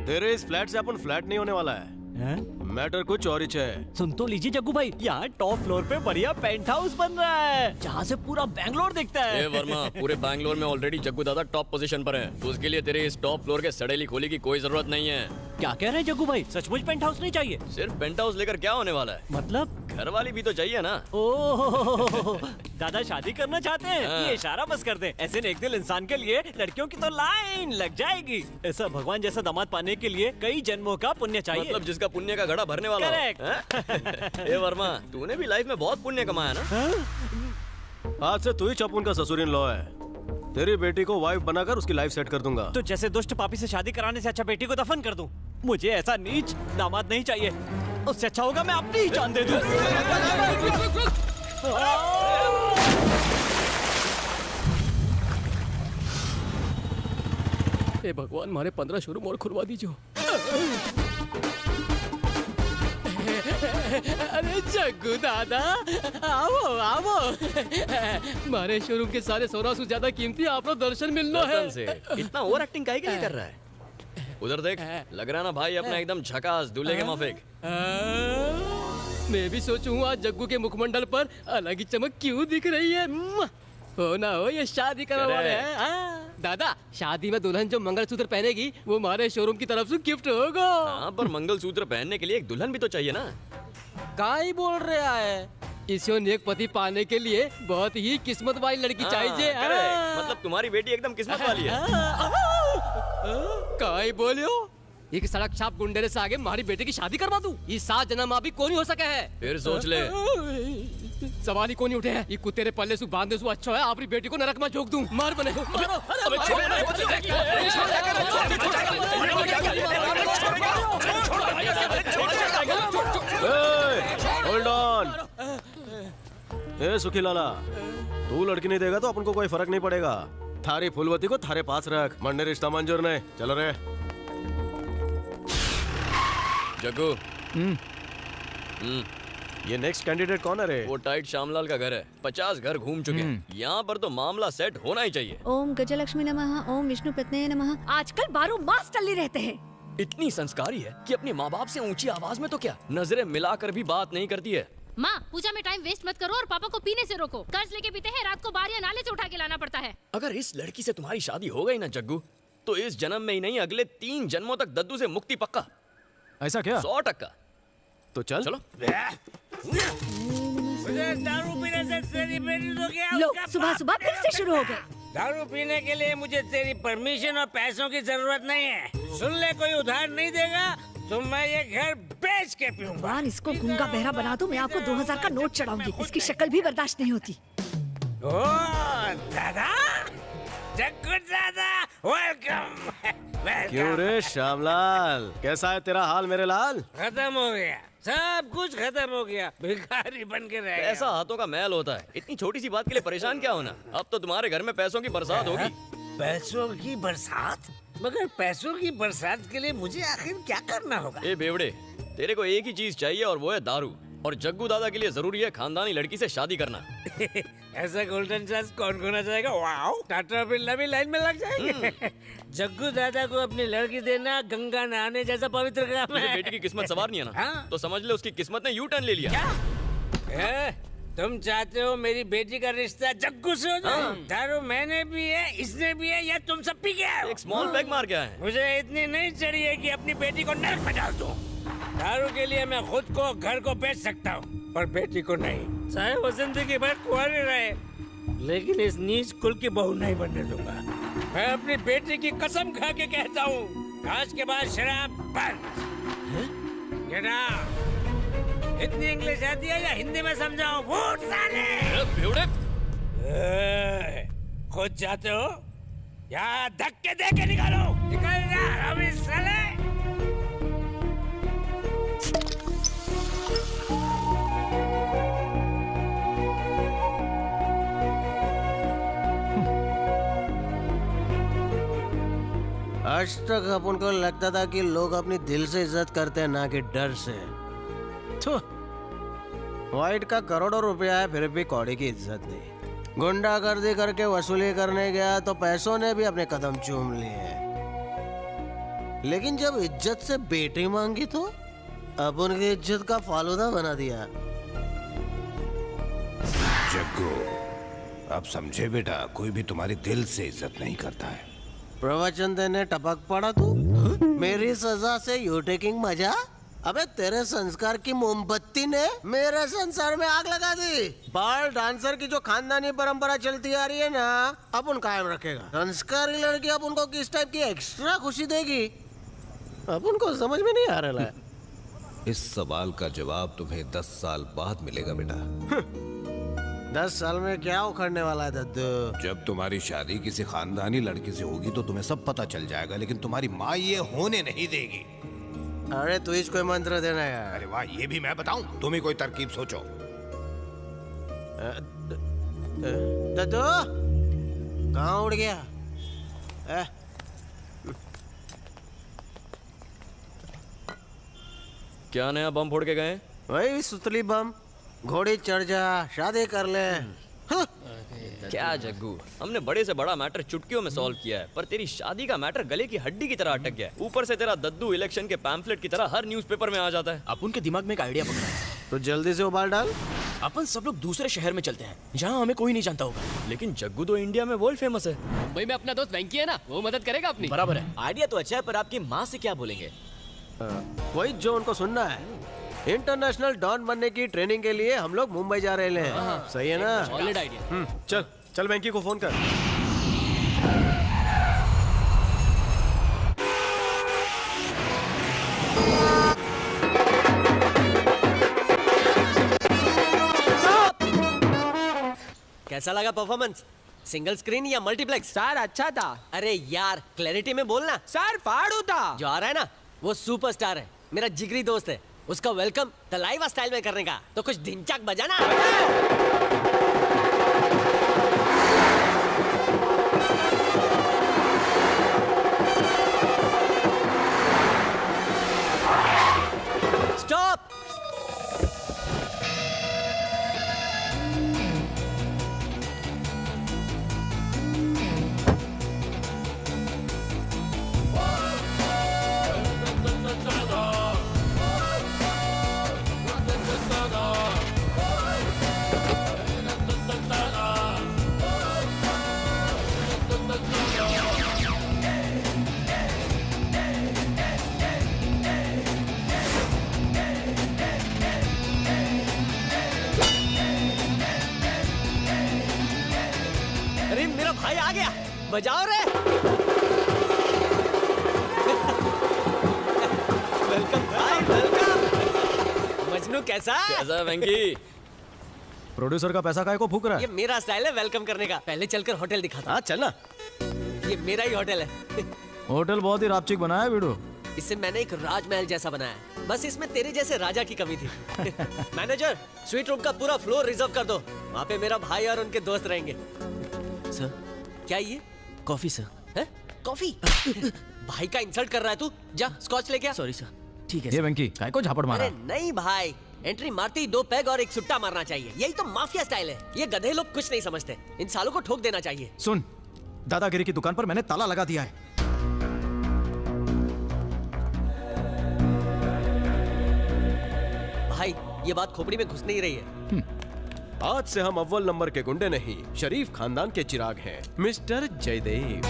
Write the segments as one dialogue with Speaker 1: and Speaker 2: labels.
Speaker 1: तेरे इस फ्लैट से अपन फ्लैट नहीं होने वाला है। मैटर कुछ और ही है।
Speaker 2: सुन तो लीजिए जग्गू भाई, यहाँ टॉप फ्लोर पे बढ़िया पेंट हाउस बन रहा है जहाँ से पूरा बैंगलोर दिखता है।
Speaker 3: ए वर्मा, पूरे बैंगलोर में ऑलरेडी जग्गू दादा टॉप पोजीशन पर है, तो उसके लिए तेरे इस टॉप फ्लोर के सड़ेली खोली की कोई जरूरत नहीं है।
Speaker 2: क्या कह रहे हैं जग्गू भाई, सचमुच पेंट हाउस नहीं चाहिए?
Speaker 3: सिर्फ पेंट हाउस लेकर क्या होने वाला है?
Speaker 2: मतलब
Speaker 3: घर वाली भी तो चाहिए ना।
Speaker 2: ओह दादा शादी करना चाहते हैं?
Speaker 3: हाँ।
Speaker 2: ये इशारा बस कर दे, ऐसे नेक दिल इंसान के लिए लड़कियों की तो लाइन लग जाएगी। ऐसा भगवान जैसा दामाद पाने के लिए कई जन्मों का पुण्य चाहिए।
Speaker 3: मतलब जिसका पुण्य का घड़ा भरने वाला हो।
Speaker 2: Correct।
Speaker 3: ए वर्मा, तूने भी लाइफ में बहुत पुण्य कमाया ना।
Speaker 1: आज से तू ही चपुन का ससुर इन लॉ है। तेरी बेटी को वाइफ बनाकर उसकी लाइफ सेट कर दूंगा।
Speaker 2: तो जैसे दुष्ट पापी से शादी कराने से अच्छा बेटी को दफन कर दूं। मुझे ऐसा नीच दामाद नहीं चाहिए, उससे अच्छा होगा मैं अपनी ही जान दे दूं।
Speaker 4: हे भगवान, मारे 15 शोरूम और खुलवा दीजिए। अरे जग्गू दादा, आओ आओ। मारे शोरूम के सारे सोना से ज्यादा कीमती आपको दर्शन मिलना है।
Speaker 3: कसम से इतना ओवर एक्टिंग काहे के लिए कर रहा है? उधर देख, लग रहा ना भाई अपना एकदम झकास दूल्हे के माफिक।
Speaker 4: मैं भी सोचूं आज जग्गू के मुखमंडल पर अलग ही चमक क्यों दिख रही है। हो ना हो, ये शादी करने वाले हैं। दादा, शादी में दुल्हन जो मंगलसूत्र पहनेगी वो हमारे शोरूम की तरफ से गिफ्ट होगा।
Speaker 3: हाँ, पर मंगलसूत्र पहनने के लिए एक दुल्हन भी तो चाहिए ना।
Speaker 4: का ही बोल रहा है? इसे नेक पति पाने के लिए बहुत ही किस्मत वाली लड़की चाहिए।
Speaker 3: correct। मतलब तुम्हारी बेटी एकदम किस्मत वाली है।
Speaker 4: का ही बोलियो? एक सड़क छाप गुंडे से आगे हमारी बेटी की शादी करवा दूं? ये 7 जन्म अभी कौन हो सके है।
Speaker 3: फिर सोच ले।
Speaker 4: सवाल ही कौन उठे हैं। ये कुत्ते पल्ले से बांधने से अच्छा है अपनी बेटी को नरक में झोंक दूं। मार बने मारो।
Speaker 1: Hold on. ए सुखी लाला, तू लड़की नहीं देगा तो अपन को कोई फर्क नहीं पड़ेगा। थारी फूलवती को थारे पास रख, मरने रिश्ता मंजूर नहीं। चलो रे।
Speaker 3: जग्गू।
Speaker 1: ये नेक्स्ट कैंडिडेट कौन है रे?
Speaker 3: वो टाइट श्यामलाल का घर है। 50 घर घूम चुके हैं। यहाँ पर तो मामला सेट होना ही चाहिए।
Speaker 5: ओम गजलक्ष्मी नमः, ओम विष्णु पत्नी नमः। आजकल 12 मास टल्ले रहते हैं।
Speaker 3: इतनी संस्कारी है कि अपने माँ बाप से ऊंची आवाज में तो क्या, नजरें मिलाकर भी बात नहीं करती है।
Speaker 6: माँ, पूजा में टाइम वेस्ट मत करो और पापा को पीने से रोको। कर्ज लेके पीते हैं, रात को बाहर या नाले से उठा के लाना पड़ता है।
Speaker 3: अगर इस लड़की से तुम्हारी शादी हो गई ना जग्गू, तो इस जन्म में ही नहीं अगले 3 जन्मों तक दद्दू से मुक्ति पक्का।
Speaker 1: ऐसा क्या?
Speaker 3: 100%।
Speaker 1: तो चल।
Speaker 3: चलो।
Speaker 7: मुझे दारू पीने से तेरी बेटी तो क्या?
Speaker 5: लो, सुबह सुबह फिर से शुरू हो गए।
Speaker 7: दारू पीने के लिए मुझे तेरी परमिशन और पैसों की जरूरत नहीं है। सुन ले, कोई उधार नहीं देगा तो मैं ये घर बेच के पीऊंगा।
Speaker 5: भगवान, इसको गूंगा बहरा बना दो, मैं आपको 2000 का नोट चढ़ाऊंगी। इसकी शक्ल भी बर्दाश्त नहीं होती।
Speaker 7: ओ दादा, जग्गू दादा, वेलकम।
Speaker 1: क्यों रे श्यामलाल, कैसा है तेरा हाल मेरे लाल?
Speaker 7: खत्म हो गया, सब कुछ खत्म हो गया। भिखारी बन के रह गया।
Speaker 3: ऐसा हाथों का मैल होता है। इतनी छोटी सी बात के लिए परेशान क्या होना। अब तो तुम्हारे घर में पैसों की बरसात होगी।
Speaker 7: पैसों की बरसात? मगर पैसों की बरसात के लिए मुझे आखिर क्या करना होगा?
Speaker 3: ए बेवड़े, तेरे को एक ही चीज चाहिए और वो है दारू। और जग्गू दादा के लिए जरूरी है खानदानी लड़की से शादी करना।
Speaker 7: ऐसा गोल्डन चांस कौन खोना चाहेगा? वाओ, टाटा बिरला भी लाइन में लग जाएंगे। जग्गू दादा को अपनी लड़की देना गंगा नहाने जैसा पवित्र काम
Speaker 3: तुझे
Speaker 7: है।
Speaker 3: बेटी की किस्मत सवारनी है ना,
Speaker 7: हाँ?
Speaker 3: तो समझ ले उसकी किस्मत ने यू टर्न ले लिया।
Speaker 7: क्या? तुम चाहते हो मेरी बेटी का रिश्ता जग्गू से हो जाए? दारू मैंने भी है, इसने भी है, या तुम सब पी गए हो?
Speaker 3: एक स्मॉल पैग मार गया है।
Speaker 7: मुझे इतनी नहीं चाहिए कि अपनी बेटी को नरक में डाल दूं। दारू के लिए मैं खुद को, घर को बेच सकता हूँ, पर बेटी को नहीं। चाहे वो जिंदगी भर कुंवारी रहे, लेकिन इस नीच कुल की बहू नहीं बनने दूंगा। मैं अपनी बेटी की कसम खा के कहता हूँ, आज के बाद शराब बंद। Get out! इतनी इंग्लिश आती है या हिंदी में समझाऊं? वोट साले! खुद जाते हो या धक्के दे के निकालो? निकल जा अभी साले!
Speaker 1: आज तक अपन को लगता था कि लोग अपनी दिल से इज्जत करते हैं, ना कि डर से। वाइट का करोड़ों रुपया है, फिर भी कौड़ी की इज्जत नहीं। गुंडागर्दी करके वसूली करने गया तो पैसों ने भी अपने कदम चूम लिए। लेकिन जब इज्जत से बेटी मांगी तो अब उनकी इज्जत का फालूदा बना दिया।
Speaker 8: जग्गू, अब समझे बेटा, कोई भी तुम्हारी दिल से इज्जत नहीं करता है।
Speaker 1: प्रवचन देने टपक पड़ा तू। मेरी सजा से यू टेकिंग मजा? अबे तेरे संस्कार की मोमबत्ती ने मेरे संसार में आग लगा दी। बाल डांसर की जो खानदानी परंपरा चलती आ रही है ना, अपन कायम रखेगा। संस्कारी लड़की अब उनको किस टाइप की एक्स्ट्रा खुशी देगी, अब उनको समझ में नहीं आ रहा है।
Speaker 8: इस सवाल का जवाब तुम्हें 10 साल बाद मिलेगा बेटा।
Speaker 1: 10 साल में क्या उखड़ने वाला है दद्दू?
Speaker 8: जब तुम्हारी शादी किसी खानदानी लड़की से होगी तो तुम्हें सब पता चल जाएगा, लेकिन तुम्हारी माँ ये होने नहीं देगी।
Speaker 1: अरे तू इसको मंत्र देना यार।
Speaker 8: अरे वाह, ये भी मैं बताऊं? तुम ही कोई तरकीब सोचो।
Speaker 1: दद्दू कहाँ उड़ गया?
Speaker 3: क्या नया बम फोड़ के गए?
Speaker 1: वही सुतली बम। घोड़ी चढ़ जा, शादी कर ले।
Speaker 3: क्या जग्गू, हमने बड़े से बड़ा मैटर चुटकियों में सॉल्व किया है, पर तेरी शादी का मैटर गले की हड्डी की तरह अटक गया है। ऊपर से तेरा दद्दू इलेक्शन के पैम्फलेट की तरह हर न्यूज़पेपर में आ जाता है।
Speaker 9: अपन के दिमाग में एक आइडिया पकड़ा है।
Speaker 1: तो जल्दी से उबाल डाल।
Speaker 9: अपन सब लोग दूसरे शहर में चलते हैं जहाँ हमें कोई नहीं जानता होगा।
Speaker 3: लेकिन जग्गू तो इंडिया में वर्ल्ड फेमस है।
Speaker 4: मुंबई में अपना दोस्त वेंकी है ना, वो मदद करेगा अपनी।
Speaker 9: बराबर है।
Speaker 2: आइडिया तो अच्छा है, पर आपकी माँ से क्या बोलेंगे?
Speaker 1: वही जो उनको सुनना है। इंटरनेशनल डॉन बनने की ट्रेनिंग के लिए हम लोग मुंबई जा रहे हैं। सही है ना?
Speaker 4: Solid idea.
Speaker 1: चल चल वेंकी को फोन कर।
Speaker 2: कैसा लगा परफॉर्मेंस? सिंगल स्क्रीन या मल्टीप्लेक्स?
Speaker 4: सर अच्छा था।
Speaker 2: अरे यार क्लैरिटी में बोलना।
Speaker 4: सर फाड़ू था।
Speaker 2: जो आ रहा है ना वो सुपरस्टार है, मेरा जिगरी दोस्त है। उसका वेलकम द लाइव स्टाइल में करने का, तो कुछ ढिंचाक बजाना। स्टॉप। अरे मेरा भाई आ गया, बजाओ रे। वेलकम भाई, वेलकम। मजनू कैसा?
Speaker 3: कैसा है वेंकी?
Speaker 1: प्रोड्यूसर का पैसा काहे को फूक रहा
Speaker 2: ये
Speaker 1: है?
Speaker 2: मेरा स्टाइल है वेलकम करने का। पहले चलकर होटल दिखाता
Speaker 1: हाँ चल ना।
Speaker 2: हूँ। ये मेरा ही होटल है।
Speaker 1: होटल बहुत ही रापचिक बनाया है वीडू।
Speaker 2: इससे मैंने एक राजमहल जैसा बनाया, बस इसमें तेरे जैसे राजा की कमी थी। मैनेजर, स्वीट रूम का पूरा फ्लोर रिजर्व कर दो। वहाँ पे मेरा भाई और उनके दोस्त रहेंगे।
Speaker 9: सर
Speaker 2: क्या ये?
Speaker 9: Coffee sir.
Speaker 2: है? कॉफी? भाई का इंसल्ट कर रहा है तू? जा स्कॉच लेके आ।
Speaker 9: Sorry sir. ठीक है
Speaker 1: ये वेंकी काय को झापड़ मारा?
Speaker 2: अरे नहीं भाई, एंट्री मारते ही 2 पैग और एक सुट्टा मारना चाहिए। यही तो माफिया स्टाइल है। ये गधे लोग कुछ नहीं समझते। इन सालों को ठोक देना चाहिए।
Speaker 1: सुन, दादागिरी की दुकान पर मैंने ताला लगा दिया है।
Speaker 2: भाई ये बात खोपड़ी में घुस नहीं रही है।
Speaker 1: आज से हम अव्वल नंबर के गुंडे नहीं, शरीफ खानदान के चिराग हैं, मिस्टर जयदेव।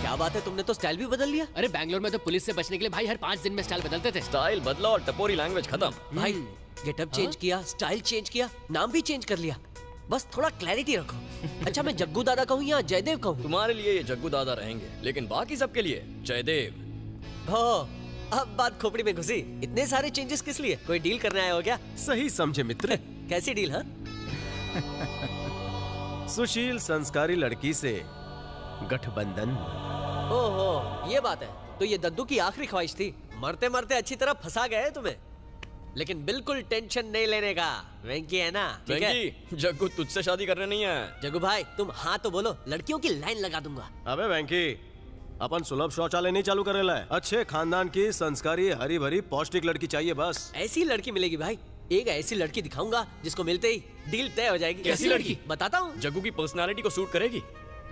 Speaker 2: क्या बात है, तुमने तो स्टाइल भी बदल लिया।
Speaker 4: अरे बैंगलोर में तो पुलिस से बचने के लिए भाई हर 5 दिन में स्टाइल बदलते थे।
Speaker 3: स्टाइल बदला और टपोरी लैंग्वेज खत्म।
Speaker 2: भाई गेटअप चेंज किया, स्टाइल चेंज किया, नाम भी चेंज कर लिया। बस थोड़ा क्लैरिटी रखो। अच्छा मैं जग्गू दादा कहूँ या जयदेव कहूँ?
Speaker 3: तुम्हारे लिए ये जग्गू दादा रहेंगे, लेकिन बाकी सबके लिए जयदेव।
Speaker 2: हो, अब बात खोपड़ी में घुसी। इतने सारे चेंजेस किस लिए? कोई डील करने आए हो क्या?
Speaker 1: सही समझे मित्र।
Speaker 2: कैसी डील? हाँ
Speaker 1: सुशील संस्कारी लड़की से गठबंधन।
Speaker 2: ओहो ये बात है। तो ये दद्दू की आखिरी ख्वाहिश थी। मरते मरते अच्छी तरह फंसा गए तुम्हें। लेकिन बिल्कुल टेंशन नहीं लेने का। वेंकी है ना? ठीक है।
Speaker 3: वेंकी, जग्गू तुझसे शादी करने नहीं है।
Speaker 2: जग्गू भाई तुम हाँ तो बोलो, लड़कियों की लाइन लगा दूंगा।
Speaker 1: अबे वेंकी, अपन सुलभ शौचालय नहीं चालू करे लाए। अच्छे खानदान की संस्कारी हरी भरी पौष्टिक लड़की चाहिए बस।
Speaker 2: ऐसी लड़की मिलेगी भाई। एक ऐसी लड़की दिखाऊंगा जिसको मिलते ही डील तय हो जाएगी।
Speaker 3: कैसी लड़की?
Speaker 2: बताता हूँ।
Speaker 3: जग्गू की पर्सनालिटी को सूट करेगी।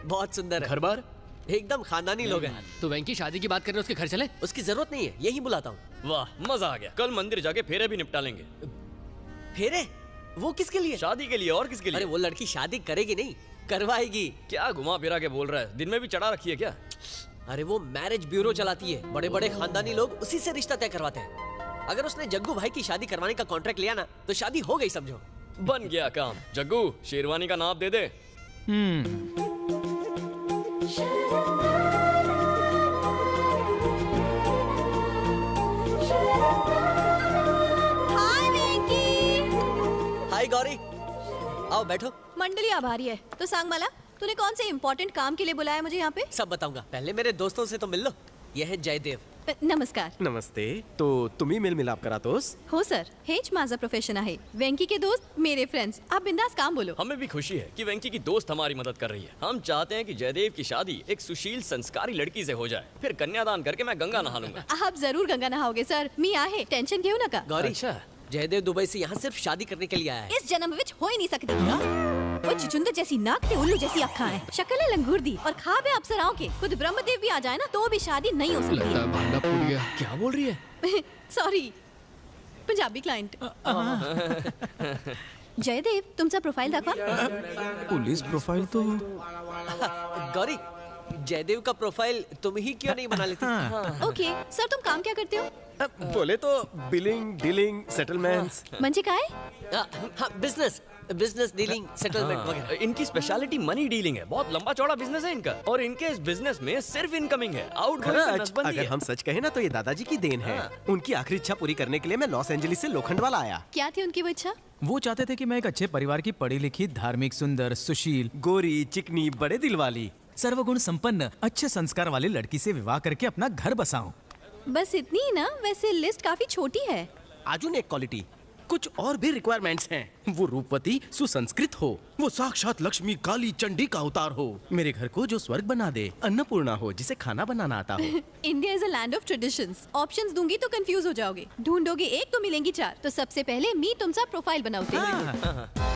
Speaker 2: बहुत सुंदर है।
Speaker 3: घर बार?
Speaker 2: एकदम खानदानी लोग हैं।
Speaker 4: तो वेंकी शादी की बात कर रहे हैं, उसके घर चले?
Speaker 2: उसकी जरूरत नहीं है, यही बुलाता हूँ।
Speaker 3: वाह मजा आ गया। कल मंदिर जाके फेरे भी निपटा लेंगे।
Speaker 2: फेरे? वो किसके लिए?
Speaker 3: शादी के लिए और किसके लिए?
Speaker 2: अरे वो लड़की शादी करेगी नहीं, करवाएगी।
Speaker 3: क्या घुमा फिरा के बोल रहा है? दिन में भी चढ़ा रखी है क्या?
Speaker 2: अरे वो मैरिज ब्यूरो चलाती है, बड़े बड़े खानदानी लोग उसी से रिश्ता तय करवाते हैं। अगर उसने जग्गू भाई की शादी करवाने का कॉन्ट्रैक्ट लिया ना, तो शादी हो गई समझो।
Speaker 3: बन गया काम। जग्गू शेरवानी का नाप दे दे।
Speaker 10: हाय वेंकी।
Speaker 2: हाय गौरी, आओ बैठो।
Speaker 10: मंडली आभारी है। तो सांग मला, तूने कौन से इम्पोर्टेंट काम के लिए बुलाया मुझे यहाँ पे?
Speaker 2: सब बताऊंगा, पहले मेरे दोस्तों से तो मिल लो। यह है जयदेव।
Speaker 10: नमस्कार.
Speaker 11: नमस्ते. तो तुम्ही मेलमिलाप करातोस?
Speaker 10: हो सर, हेच माझा प्रोफेशन आहे. वेंकी के दोस्त मेरे फ्रेंड्स. आप बिंदास काम बोलो.
Speaker 3: हमें भी खुशी है कि वेंकी की दोस्त हमारी मदद कर रही है। हम चाहते हैं कि जयदेव की शादी एक सुशील संस्कारी लड़की से हो जाए, फिर कन्यादान करके मैं गंगा नहा लूंगा।
Speaker 10: आप जरूर गंगा नहाओगे सर. मी आहे, टेंशन घेऊ नका.
Speaker 2: गौरी, जयदेव दुबई से यहाँ सिर्फ शादी करने के लिए आया है।
Speaker 10: इस जन्म विच हो ही नहीं सकती. वो चुचुंदर जैसी नाक ते उल्लू जैसी अक्खा है, शक्ल है लंगूर दी और खाब है अप्सराओं के. खुद ब्रह्मदेव भी आ जाए ना तो भी शादी नहीं हो सकती है.
Speaker 4: भांडा फूट गया।
Speaker 3: क्या बोल रही है?
Speaker 10: Sorry, Punjabi client. जयदेव, तुमचा प्रोफाइल दाखवा.
Speaker 11: पोलीस प्रोफाइल तो
Speaker 2: गौरी, जयदेव का प्रोफाइल तुम ही क्यों नहीं बना लेती?
Speaker 10: ओके सर, तुम काम क्या करते हो?
Speaker 11: बोले तो बिलिंग, डीलिंग, सेटलमेंट्स.
Speaker 10: म्हणजे काय?
Speaker 2: बिजनेस बिजनेस डीलिंग, सेटलमेंट वगैरह।
Speaker 3: इनकी स्पेशलिटी मनी डीलिंग है। बहुत लंबा चौड़ा बिजनेस है इनका, और इनके इस बिजनेस में सिर्फ इनकमिंग है, आउटगोइंग नसबंदी
Speaker 11: अगर
Speaker 3: है।
Speaker 11: हम सच कहें ना तो ये दादाजी की देन है. उनकी आखिरी इच्छा पूरी करने के लिए मैं लॉस एंजलिस से लोखंडवाला आया.
Speaker 10: क्या थी उनकी वो इच्छा?
Speaker 12: वो चाहते थे कि मैं एक अच्छे परिवार की पढ़ी लिखी, धार्मिक, सुंदर, सुशील,
Speaker 11: गोरी, चिकनी, बड़े दिल वाली,
Speaker 12: सर्वगुण संपन्न, अच्छे संस्कार वाली लड़की से विवाह करके अपना घर बसाऊं.
Speaker 10: बस इतनी ही ना? वैसे लिस्ट काफी छोटी है.
Speaker 11: आजुन एक क्वालिटी, कुछ और भी रिक्वायरमेंट्स हैं. वो रूपवती, सुसंस्कृत हो, वो साक्षात लक्ष्मी काली चंडी का अवतार हो, मेरे घर को जो स्वर्ग बना दे, अन्नपूर्णा हो जिसे खाना बनाना आता हो.
Speaker 10: India is a land of traditions. Options दूंगी तो कंफ्यूज हो जाओगे. ढूंढोगे एक तो मिलेंगी चार. तो सबसे पहले मी तुमचा प्रोफाइल बनवते.